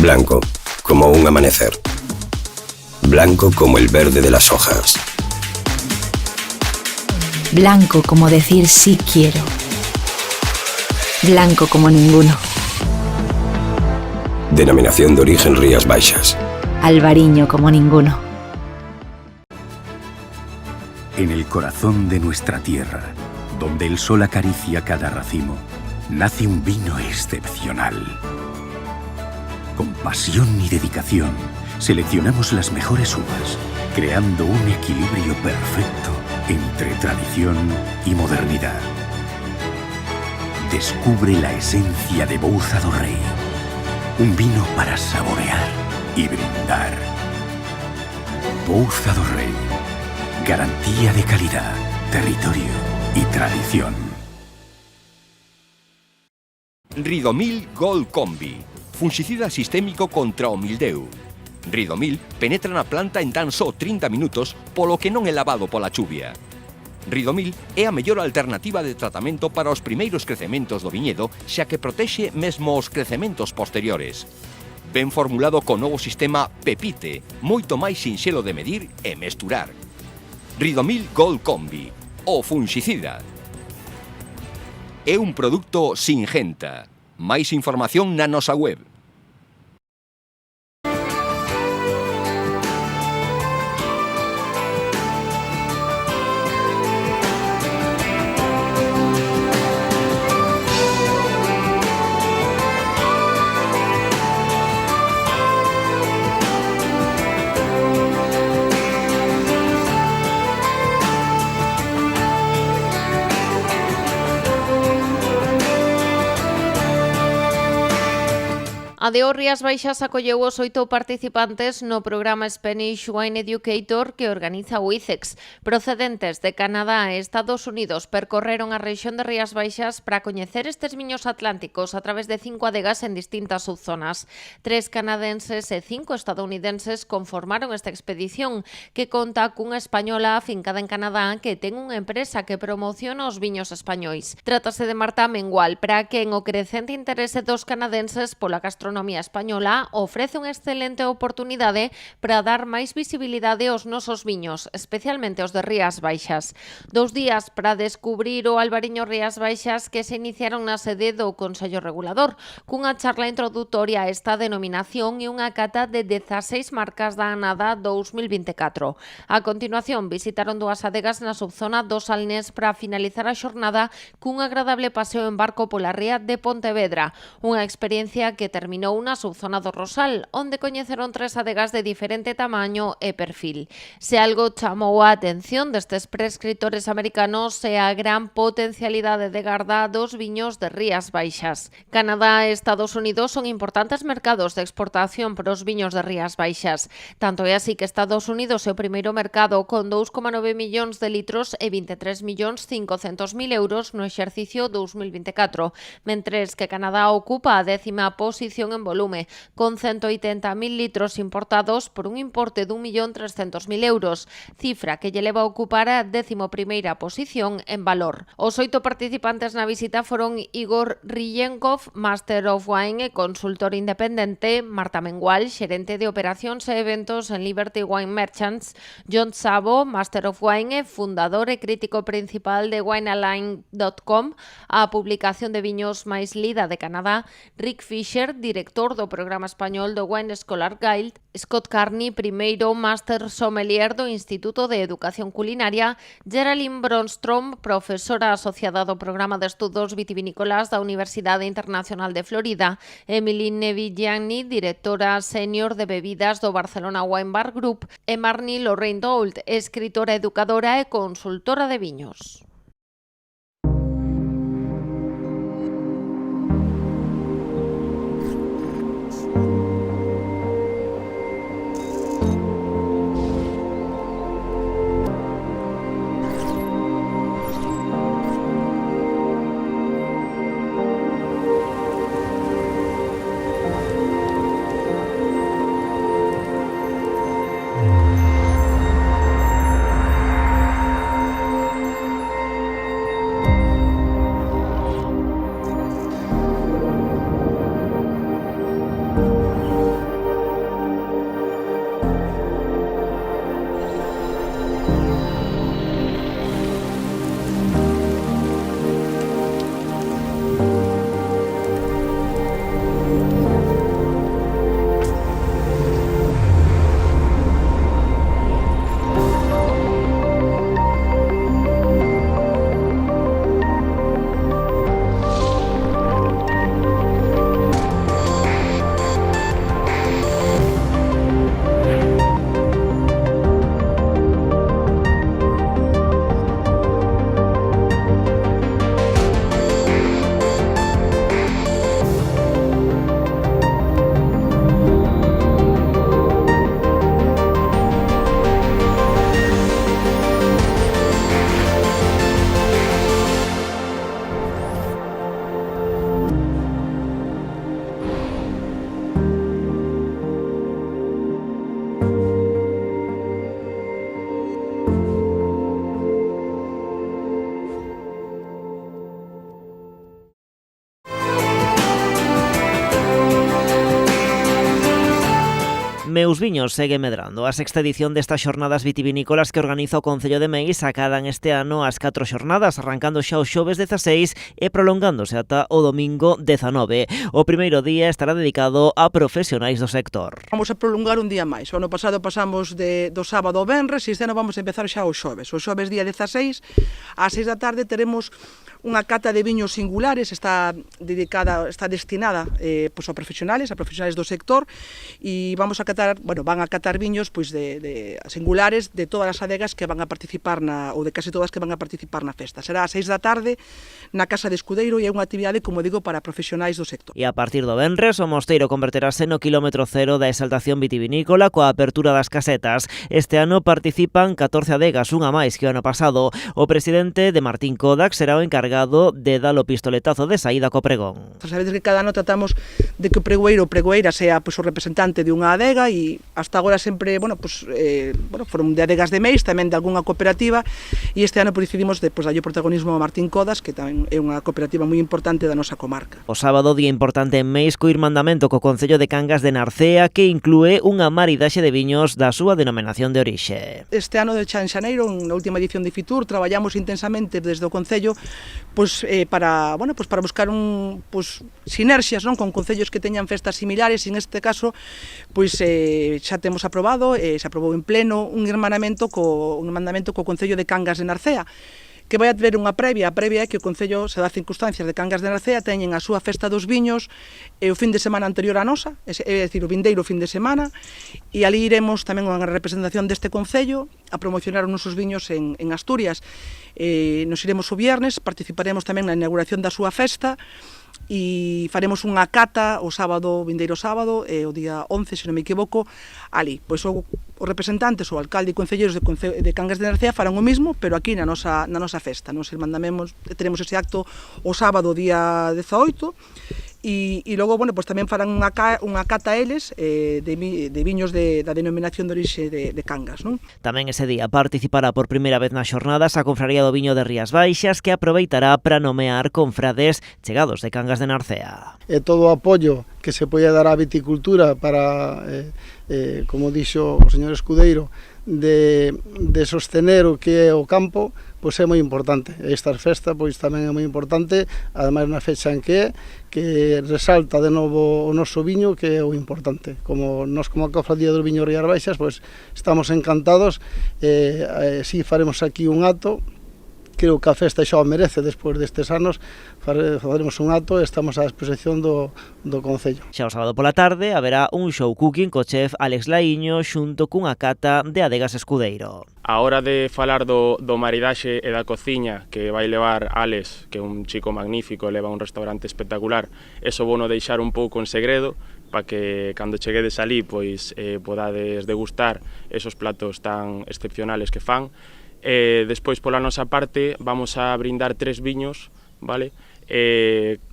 Blanco, como un amanecer. Blanco como el verde de las hojas. Blanco como decir sí quiero. Blanco como ninguno. Denominación de origen Rías Baixas. Albariño como ninguno. En el corazón de nuestra tierra, donde el sol acaricia cada racimo, nace un vino excepcional. Con pasión y dedicación, seleccionamos las mejores uvas, creando un equilibrio perfecto entre tradición y modernidad. Descubre la esencia de Bouza do Rei, un vino para saborear y brindar. Bouza do Rei, garantía de calidad, territorio y tradición. Ridomil Gold Combi, fungicida sistémico contra o mildeu. Ridomil penetra na planta en tan só 30 minutos, polo que non é lavado pola chuvia. Ridomil é a mellor alternativa de tratamento para os primeiros crecementos do viñedo, xa que protexe mesmo os crecementos posteriores. Ben formulado co novo sistema Pepite, moito máis sinxelo de medir e mesturar. Ridomil Gold Combi, o fungicida. É un produto Singenta. Máis información na nosa web. A DO Rías Baixas acolleu os 8 participantes no programa Spanish Wine Educator que organiza o ICEX. Procedentes de Canadá e Estados Unidos percorreron a rexión de Rías Baixas para coñecer estes viños atlánticos a través de 5 adegas en distintas subzonas. 3 canadenses e 5 estadounidenses conformaron esta expedición que conta cunha española afincada en Canadá que ten unha empresa que promociona os viños españois. Trátase de Marta Mengual, para quen o crecente interese dos canadenses pola gastronomía española ofrece unha excelente oportunidade para dar máis visibilidade aos nosos viños, especialmente os de Rías Baixas. 2 días para descubrir o Albariño Rías Baixas que se iniciaron na sede do Consello Regulador, cunha charla introdutoria a esta denominación e unha cata de 16 marcas da Anada 2024. A continuación visitaron 2 adegas na subzona dos Salnés para finalizar a xornada cun agradable paseo en barco pola ría de Pontevedra, unha experiencia que terminou na subzona do Rosal, onde coñeceron 3 adegas de diferente tamaño e perfil. Se algo chamou a atención destes prescritores americanos é a gran potencialidade de garda dos viños de Rías Baixas. Canadá e Estados Unidos son importantes mercados de exportación para os viños de Rías Baixas. Tanto é así que Estados Unidos é o primeiro mercado con 2,9 millóns de litros e 23.500.000 euros no exercicio 2024, mentres que Canadá ocupa a 10ª posición en volume, con 180.000 litros importados por un importe de 1.300.000 euros, cifra que lle leva a ocupar a 11ª posición en valor. Os 8 participantes na visita foron Igor Rillenkov, Master of Wine e consultor independente, Marta Mengual, xerente de operacións e eventos en Liberty Wine Merchants, John Sabo, Master of Wine e fundador e crítico principal de WineAlign.com, a publicación de viños máis lida de Canadá, Rick Fisher, director do programa español do Wine Scholar Guild, Scott Carney, primeiro Master Sommelier do Instituto de Educación Culinaria, Geraldine Bronstrom, profesora asociada do programa de estudos vitivinícolas da Universidade Internacional de Florida, Emily Nevigiani, directora senior de bebidas do Barcelona Wine Bar Group, e Marnie Lorraine Doult, escritora educadora e consultora de viños. Meus viños segue medrando. A sexta edición destas xornadas vitivinícolas que organiza o Concello de Meis acadan este ano as 4 xornadas, arrancando xa o xoves 16 e prolongándose ata o domingo 19. O primeiro día estará dedicado a profesionais do sector. Vamos a prolongar un día máis. O ano pasado pasamos do sábado ao venres e este ano vamos a empezar xa o xoves. O xoves día 16, ás 6 da tarde, teremos unha cata de viños singulares, está destinada pois a profesionales do sector, e vamos a catar, van a catar viños pois de singulares de todas as adegas que van a participar ou de case todas que van a participar na festa. Será ás 6 da tarde na Casa de Escudeiro e é unha actividade, como digo, para profesionais do sector. E a partir do venres, o mosteiro converterase no quilómetro cero da exaltación vitivinícola coa apertura das casetas. Este ano participan 14 adegas, unha máis que o ano pasado. O presidente de Martín Kodak será o encargado de dar o pistoletazo de saída co pregón. Sabedes que cada ano tratamos de que o pregoeiro ou pregoeira sea pois, o representante de unha adega, e hasta agora sempre foron de adegas de Meis, tamén de algunha cooperativa, e este ano decidimos darlle o protagonismo a Martín Kodak, que tamén é unha cooperativa moi importante da nosa comarca. O sábado, día importante en Meis, co irmandamento co Concello de Cangas de Narcea, que inclúe unha maridaxe de viños da súa denominación de orixe. Este ano de xaneiro, na última edición de Fitur, traballamos intensamente desde o Concello para buscar sinerxias con concellos que teñan festas similares, e neste caso xa temos aprobado, se aprobou en pleno un irmandamento co Concello de Cangas de Narcea, que vai a ter unha previa. A previa é que o Concello, se dá circunstancias de Cangas de Narcea, teñen a súa festa dos viños o fin de semana anterior a nosa, é dicir, o vindeiro fin de semana, e ali iremos tamén unha representación deste Concello a promocionar os nosos viños en Asturias. Nos iremos o viernes, participaremos tamén na inauguración da súa festa, e faremos unha cata o vindeiro sábado, o día 11, se non me equivoco, ali. Pois os representantes, o alcalde e concelleiros de Cangas de Narcea farán o mismo, pero aquí na nosa festa. Nos teremos ese acto o sábado día 18, e logo, tamén farán unha cata eles de viños da denominación de orixe de Cangas, non? Tamén ese día participará por primeira vez nas xornadas a Confraría do Viño de Rías Baixas, que aproveitará para nomear confrades chegados de Cangas de Narcea. E todo o apoio que se pode dar á viticultura para, como dixo o señor Escudeiro, de sostener o que é o campo, pois é moi importante. Esta festa pois tamén é moi importante, ademais na fecha en que resalta de novo o noso viño, que é o importante. Como nós, como a Cofradía do Viño Rías Baixas, pois estamos encantados, si faremos aquí un acto. Creo que a festa xa o merece despois destes anos. Faremos un acto e estamos á disposición do Concello. Xa o sábado pola tarde haberá un show cooking co chef Alex Laíño xunto cunha cata de adegas Escudeiro. A hora de falar do maridaxe e da cociña que vai levar Alex, que é un chico magnífico, leva un restaurante espectacular, eso vou no deixar un pouco en segredo, para que cando cheguedes ali pois podades degustar esos platos tan excepcionales que fan. Despois, pola nosa parte, vamos a brindar 3 viños, vale?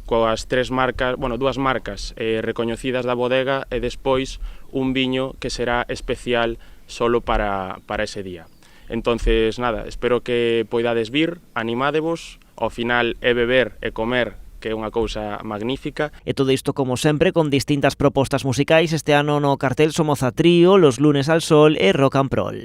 Coas 3 marcas, dúas marcas recoñecidas da bodega, e despois un viño que será especial solo para ese día. Entonces, nada, espero que poidades vir, animádevos, ao final é beber e comer, que é unha cousa magnífica. E todo isto, como sempre, con distintas propostas musicais. Este ano no cartel Somoza Trío, Los Lunes al Sol e Rock and Roll.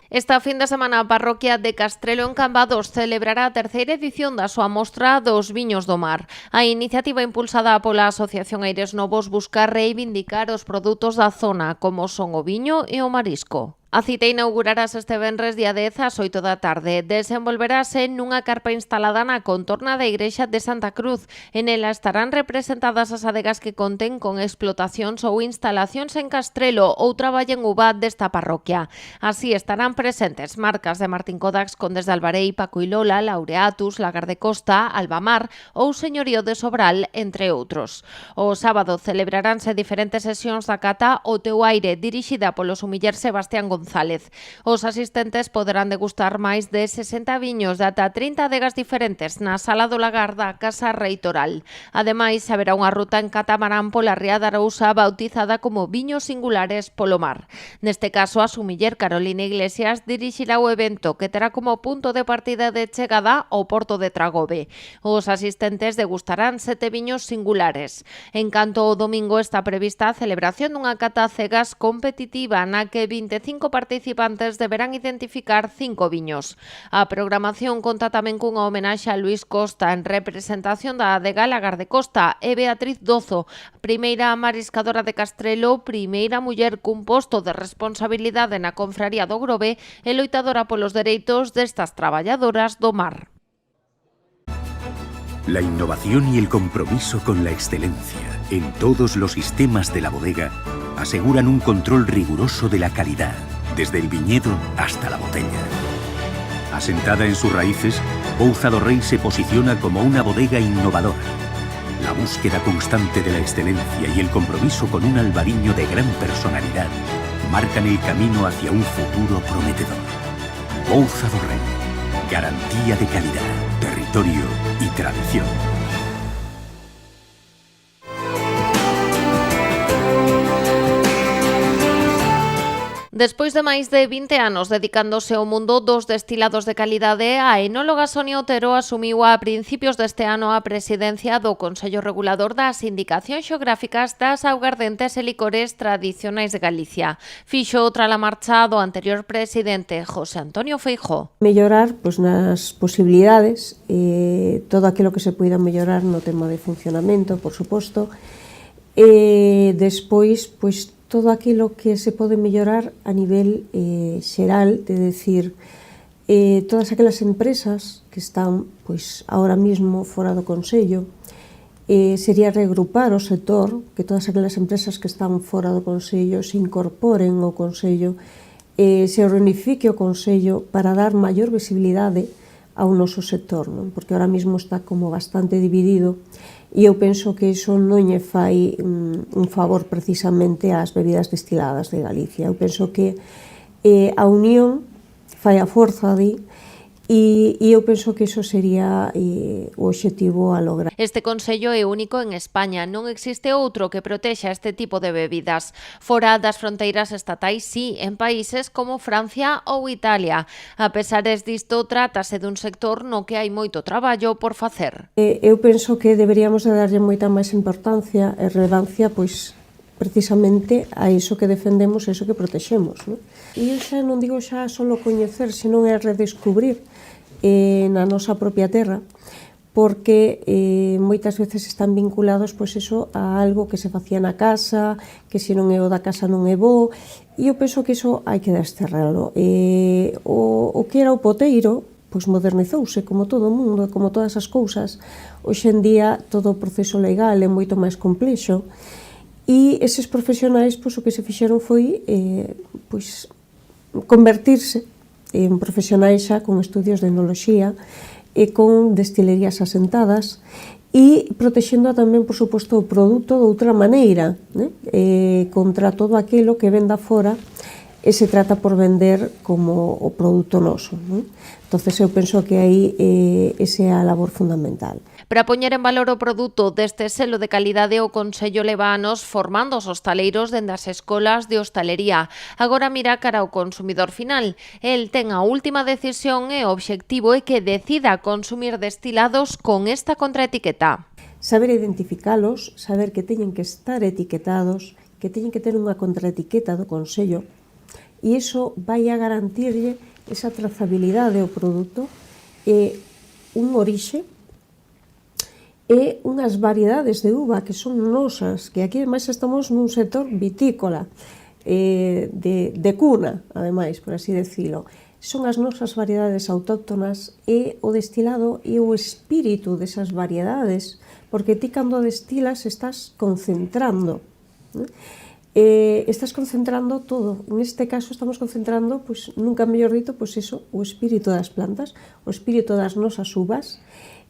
Esta fin de semana a parroquia de Castrelo en Cambados celebrará a terceira edición da súa mostra dos viños do mar. A iniciativa impulsada pola Asociación Aires Novos busca reivindicar os produtos da zona, como son o viño e o marisco. A cita inaugurarás este venres día 10 ás 8 da tarde. Desenvolverase nunha carpa instalada na contorna da igrexa de Santa Cruz. En ela estarán representadas as adegas que conten con explotacións ou instalacións en Castrelo ou traballen uva desta parroquia. Así estarán presentes marcas de Martín Kodak, Condes de Albarei, Paco y Lola, Laureatus, Lagar de Costa, Albamar ou Señorío de Sobral, entre outros. O sábado celebraránse diferentes sesións da cata O Teu Aire, dirixida polo sumiller Sebastián González, González. Os asistentes poderán degustar máis de 60 viños de ata 30 adegas diferentes na Sala do Lagar da Casa Reitoral. Ademais, haberá unha ruta en catamarán pola Ría da Arousa bautizada como Viños Singulares polo Mar. Neste caso, a sumiller Carolina Iglesias dirixirá o evento, que terá como punto de partida de chegada ao porto de Tragobe. Os asistentes degustarán 7 viños singulares. En canto ao domingo está prevista a celebración dunha cata a cegas competitiva na que 25 participantes deberán identificar 5 viños. A programación conta tamén cunha homenaxe a Luís Costa en representación da adega Lagar de Costa e Beatriz Dozo, primeira mariscadora de Castrelo, primeira muller cun posto de responsabilidade na Confraría do Grove e loitadora polos dereitos destas traballadoras do mar. La innovación y el compromiso con la excelencia en todos los sistemas de la bodega aseguran un control riguroso de la calidad, desde el viñedo hasta la botella. Asentada en sus raíces, Bouza do Rei se posiciona como una bodega innovadora. La búsqueda constante de la excelencia y el compromiso con un albariño de gran personalidad marcan el camino hacia un futuro prometedor. Bouza do Rei, garantía de calidad, territorio y tradición. Despois de máis de 20 anos dedicándose ao mundo dos destilados de calidade, a enóloga Sonia Otero asumiu a principios deste ano a presidencia do Consello Regulador das Indicacións Xeográficas das augardentes e licores tradicionais de Galicia. Fixo outra la marcha do anterior presidente, José Antonio Feijóo. Mellorar nas posibilidades, todo aquilo que se poida mellorar no tema de funcionamento, por suposto, e despois, todo aquilo que se pode mellorar a nivel xeral, de decir, todas aquelas empresas que están ahora mismo fora do Consello, sería regrupar o sector, que todas aquelas empresas que están fora do Consello se incorporen ao Consello, se reunifique o Consello para dar maior visibilidade ao noso sector, non? Porque ahora mismo está como bastante dividido. E eu penso que iso non lle fai un favor precisamente ás bebidas destiladas de Galicia. Eu penso que a unión fai a forza e eu penso que iso sería o obxectivo a lograr. Este consello é único en España, non existe outro que protexa este tipo de bebidas. Fora das fronteiras estatais, sí, en países como Francia ou Italia. A pesares disto, trátase dun sector no que hai moito traballo por facer. Eu penso que deberíamos de darlle moita máis importancia e relevancia, precisamente a iso que defendemos e iso que protexemos, non? E eu xa non digo xa só coñecer, senón é redescubrir na nosa propia terra, porque moitas veces están vinculados a algo que se facía na casa, que se non é o da casa non é bo, e eu penso que iso hai que desterralo. O que era o poteiro, modernizouse como todo o mundo, como todas as cousas. Hoxe en día todo o proceso legal é moito máis complexo, e eses profesionais o que se fixeron foi convertirse en profesionais xa con estudios de enoloxía e con destilerías asentadas e protexendo tamén, por suposto, o produto de outra maneira, contra todo aquilo que venda fora e se trata por vender como o produto noso. Entonces eu penso que aí esa é a labor fundamental. Para poñer en valor o produto deste selo de calidade, o Consello leva anos formando os hostaleiros dende as escolas de hostalería. Agora mira cara ao consumidor final. El ten a última decisión e o obxectivo é que decida consumir destilados con esta contraetiqueta. Saber identificalos, saber que teñen que estar etiquetados, que teñen que ter unha contraetiqueta do Consello, e iso vai a garantirlle esa trazabilidade ao produto e un orixe e unhas variedades de uva que son nosas, que aquí ademais estamos nun sector vitícola, de cuna, ademais, por así decirlo. Son as nosas variedades autóctonas e o destilado e o espírito desas variedades, porque ti cando destilas estás concentrando, estás concentrando todo. En este caso estamos concentrando, nunca mellor dito, o espírito das plantas, o espírito das nosas uvas,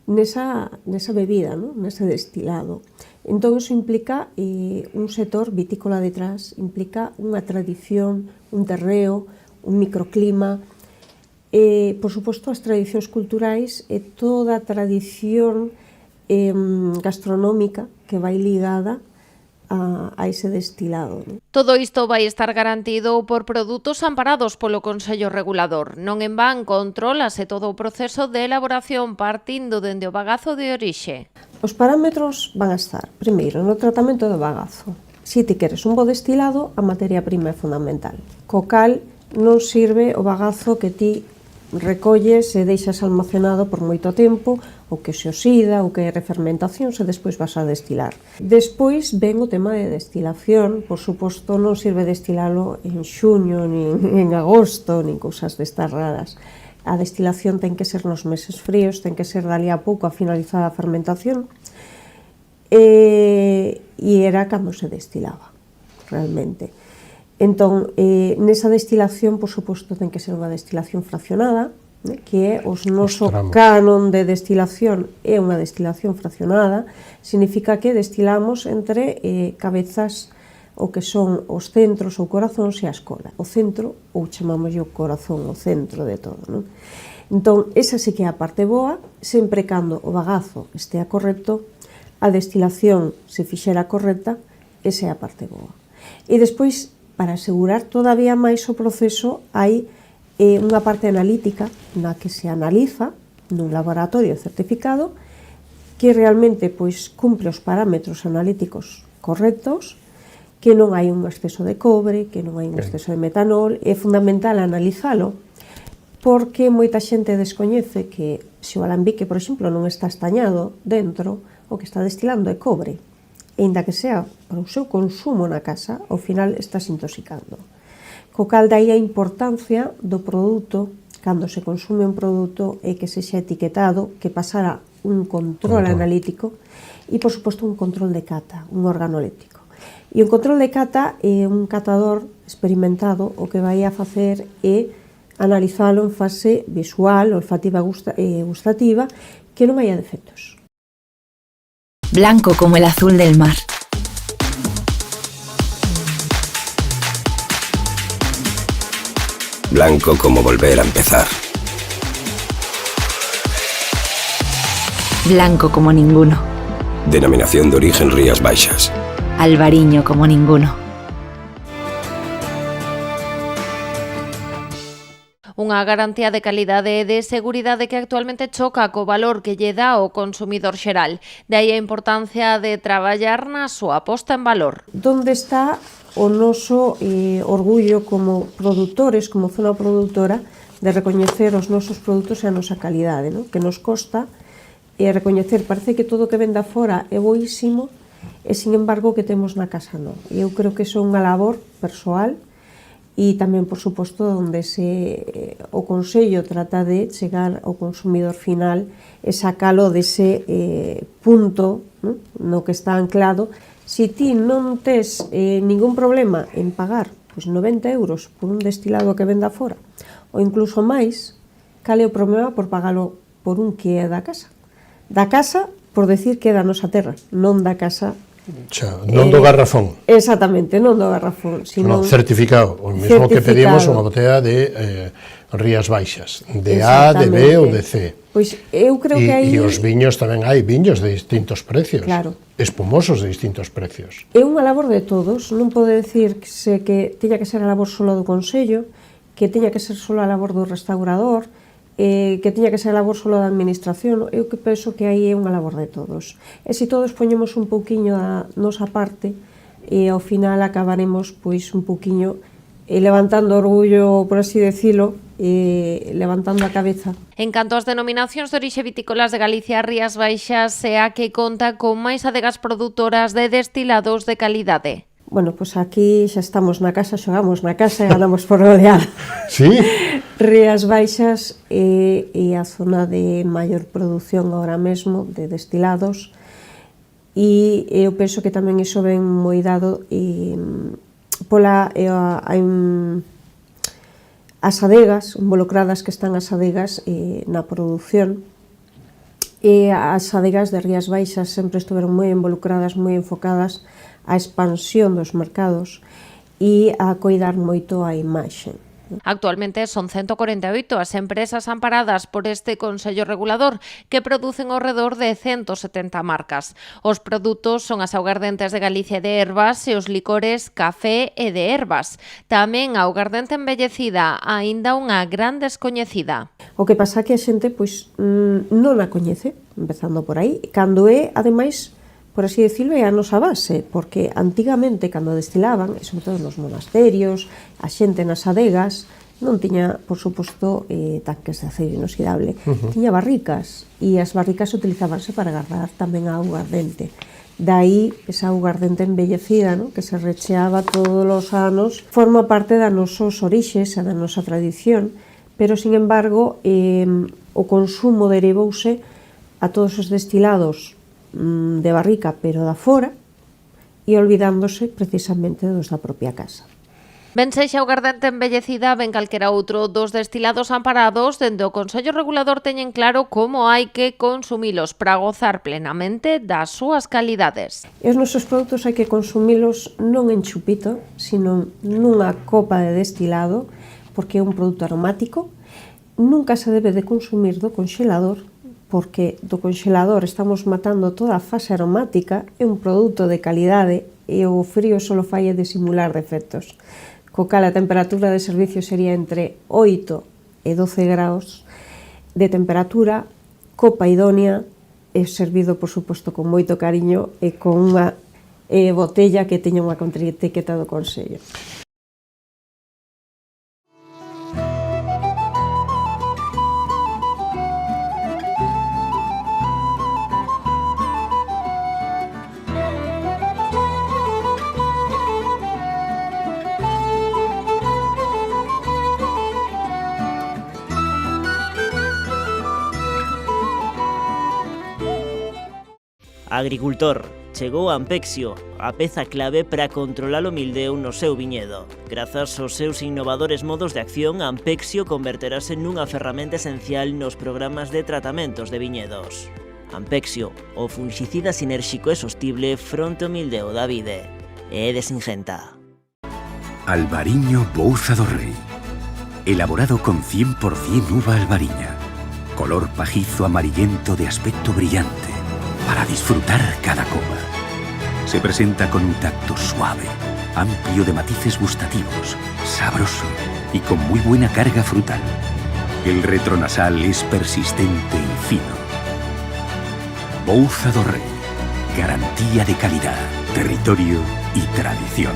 nesa bebida, nese destilado. Entón, iso implica un sector vitícola detrás, implica unha tradición, un terreo, un microclima, por suposto, as tradicións culturais e toda a tradición gastronómica que vai ligada a ese destilado. Todo isto vai estar garantido por produtos amparados polo Consello Regulador. Non en van controlase todo o proceso de elaboración partindo dende o bagazo de orixe. Os parámetros van a estar, primeiro, no tratamento do bagazo. Se ti queres un bo destilado, a materia prima é fundamental. Co cal non sirve o bagazo que ti recolles e deixas almacenado por moito tempo, ou que se oxida, ou que é refermentación, se despois vas a destilar. Despois ven o tema de destilación, por suposto non sirve destilalo en xuño, nin en agosto, nin cousas destas raras. A destilación ten que ser nos meses fríos, ten que ser dali a pouco a finalizar a fermentación, e era cando se destilaba, realmente. Entón, nesa destilación, por suposto, ten que ser unha destilación fraccionada, que é o noso canon de destilación é unha destilación fraccionada, significa que destilamos entre cabezas o que son os centros ou corazóns e a escola. O centro, ou chamamos o corazón, o centro de todo, non? Entón, esa sí que é a parte boa, sempre cando o bagazo estea correcto, a destilación se fixera correcta, esa é a parte boa. E despois, para asegurar todavía máis o proceso, hai unha parte analítica na que se analiza nun laboratorio certificado que realmente cumpre os parámetros analíticos correctos, que non hai un exceso de cobre, que non hai un exceso de metanol. É fundamental analizalo porque moita xente descoñece que se o alambique, por exemplo, non está estañado dentro, o que está destilando é cobre. E inda que sea para o seu consumo na casa, ao final estás intoxicando. Co cal dai a importancia do produto, cando se consume un produto, é que sexa etiquetado, que pasara un control analítico e, por suposto, un control de cata, un organoléptico. E un control de cata é un catador experimentado o que vai a facer é analizalo en fase visual, olfativa e gustativa, que non haya defectos. Blanco como el azul del mar. Blanco como volver a empezar. Blanco como ninguno. Denominación de origen Rías Baixas. Albariño como ninguno. Unha garantía de calidade e de seguridade que actualmente choca co valor que lle dá ao consumidor xeral. De aí a importancia de traballar na súa posta en valor. Donde está o noso orgullo como produtores, como zona produtora, de recoñecer os nosos produtos e a nosa calidade, non? Que nos costa recoñecer, parece que todo que venda fora é boísimo e, sin embargo, que temos na casa non. E eu creo que iso é unha labor persoal e tamén, por suposto, onde o Consello trata de chegar ao consumidor final e sacalo dese punto no que está anclado. Se ti non tes ningún problema en pagar 90 euros por un destilado que venda fora, ou incluso máis, cal é o problema por pagalo por un que é da casa? Da casa, por decir que é da nosa terra, non da casa. Non do garrafón. Exactamente, non do garrafón, sino certificado, o mesmo que pedimos unha botella de Rías Baixas, de A, de B ou de C. Pois eu creo que aí... E os viños tamén hai viños de distintos precios, espumosos de distintos precios. É unha labor de todos, non pode decirse que teña que ser a labor solo do Consello, que teña que ser solo a labor do restaurador, que tiña que ser a labor solo da administración. Eu que penso que aí é unha labor de todos. E se todos poñemos un pouquiño a nosa parte, ao final acabaremos un pouquiño levantando orgullo, por así decirlo, levantando a cabeza. En canto ás denominacións de orixe vitícolas de Galicia, Rías Baixas é a que conta con máis adegas produtoras de destilados de calidade. Bueno, pois aquí xa estamos na casa, xogamos na casa e ganamos por goleada. Sí? Rías Baixas é a zona de maior produción agora mesmo de destilados e eu penso que tamén iso ven moi dado pola as adegas, involucradas que están as adegas na produción E as adegas de Rías Baixas sempre estiveron moi involucradas, moi enfocadas á expansión dos mercados e a coidar moito a imaxe. Actualmente son 148 as empresas amparadas por este Consello Regulador que producen ao redor de 170 marcas. Os produtos son as augardentes de Galicia de ervas e os licores café e de ervas. Tamén a augardente embellecida, aínda unha gran descoñecida. O que pasa que a xente non a coñece, empezando por aí, cando é, ademais, por así decirlo, é a nosa base, porque antigamente, cando destilaban, e sobre todo nos monasterios, a xente nas adegas, non tiña, por suposto, tanques de aceiro inoxidable, tiña barricas, e as barricas utilizábanse para agarrar tamén a augardente. Daí, esa augardente embellecida, ¿no?, que se recheaba todos os anos, forma parte da nosos orixes e da nosa tradición, pero, sin embargo, o consumo derivouse a todos os destilados de barrica, pero da fora, e olvidándose precisamente dos da propia casa. Ben sexa augardente embellecida, ben calquera outro dos destilados amparados, dende o Consello Regulador teñen claro como hai que consumilos para gozar plenamente das súas calidades. E os nosos produtos hai que consumilos non en chupito, sino nunha copa de destilado, porque é un produto aromático. Nunca se debe de consumir do conxelador, porque do conxelador estamos matando toda a fase aromática, é un produto de calidade e o frío só fai é disimular defectos. Co cal a temperatura de servicio sería entre 8 e 12 graus de temperatura, copa idónea, e servido, por suposto, con moito cariño e con unha botella que teña unha contraetiqueta do Consello. Agricultor, chegou Ampexio, a peza clave para controlar o mildeu no seu viñedo. Grazas aos seus innovadores modos de acción, Ampexio converterase nunha ferramenta esencial nos programas de tratamentos de viñedos. Ampexio, o fungicida sinérxico e sostible fronte ao mildeu da vide. É de Singenta. Albariño Bouza do Rei. Elaborado con 100% uva albariña. Color pajizo amarillento de aspecto brillante, para disfrutar cada copa. Se presenta con un tacto suave, amplio de matices gustativos, sabroso y con muy buena carga frutal. El retronasal es persistente y fino. Bouza do Rei, garantía de calidad, territorio y tradición.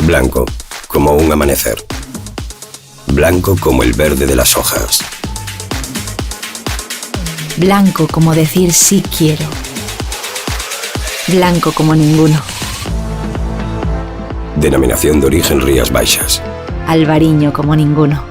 Blanco, como un amanecer. Blanco como el verde de las hojas. Blanco como decir sí quiero. Blanco como ninguno. Denominación de origen Rías Baixas. Albariño como ninguno.